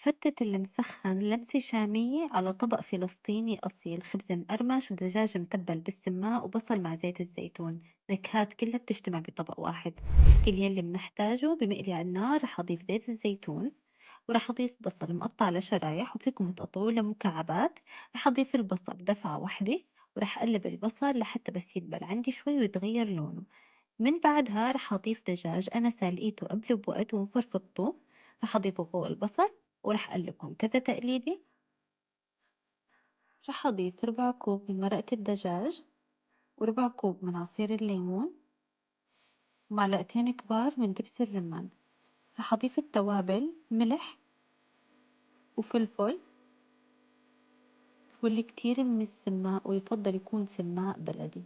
فتة المسخن لمسة شامية على طبق فلسطيني أصيل، خبز مقرمش ودجاج متبل بالسماق وبصل مع زيت الزيتون. نكهات كلها بتجتمع بطبق واحد. كل يلي بنحتاجه بمقلي على النار، رح أضيف زيت الزيتون ورح أضيف بصل مقطع لشرايح وفيكم تقطعوه لمكعبات. رح أضيف البصل دفعة واحدة ورح أقلب البصل لحتى بس يدبل عندي شوي ويتغير لونه. من بعدها رح أضيف دجاج أنا سلقيته قبل بوقت وفرفضته، رح أضيفه فوق البصل ورح أقلبهم كذا تقليبة. رح أضيف ربع كوب من مرقة الدجاج وربع كوب من عصير الليمون ومعلقتين كبار من دبس الرمان. رح أضيف التوابل ملح وفلفل واللي كتير من السماق، ويفضل يكون سماق بلدي.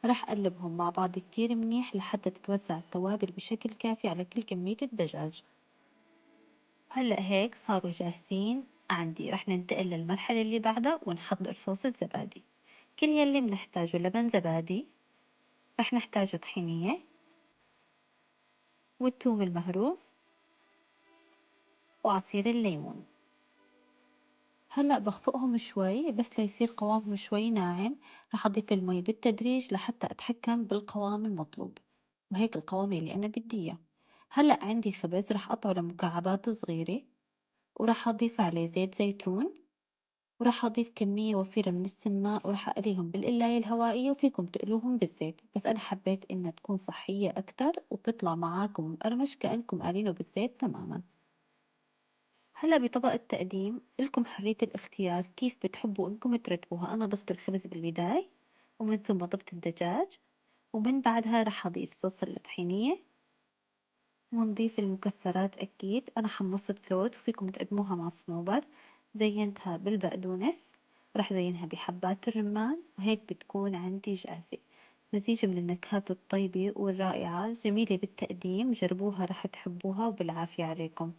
رح أقلبهم مع بعض كتير منيح لحتى تتوزع التوابل بشكل كافي على كل كمية الدجاج. هلأ هيك صاروا جاهزين عندي. رح ننتقل للمرحلة اللي بعدها ونحضر صوص الزبادي. كل يلي بنحتاجه لبن زبادي، رح نحتاج طحينية والثوم المهروس وعصير الليمون. هلأ بخفقهم شوي بس ليصير قوامهم شوي ناعم. رح أضيف المي بالتدريج لحتى أتحكم بالقوام المطلوب، وهيك القوام اللي أنا بدي إياه. هلأ عندي خبز رح أقطعه لمكعبات صغيرة ورح أضيف عليه زيت زيتون وراح أضيف كمية وفيرة من السماق وراح أقليهم بالقلاية الهوائية، وفيكم تقلوهم بالزيت، بس أنا حبيت إنها تكون صحية أكتر وبتطلع معاكم مقرمش كأنكم قالينه بالزيت تماما. هلا بطبق التقديم إلكم حرية الاختيار كيف بتحبوا إنكم ترتبوها. أنا ضفت الخبز بالبداية ومن ثم ضفت الدجاج، ومن بعدها راح أضيف صوص الطحينية ونضيف المكسرات. أكيد أنا حمصت لوز وفيكم تقدموها مع صنوبر. زينتها بالبقدونس، رح زينها بحبات الرمان، وهيك بتكون عندي جاهزة. مزيج من النكهات الطيبة والرائعة، جميلة بالتقديم، جربوها رح تحبوها وبالعافية عليكم.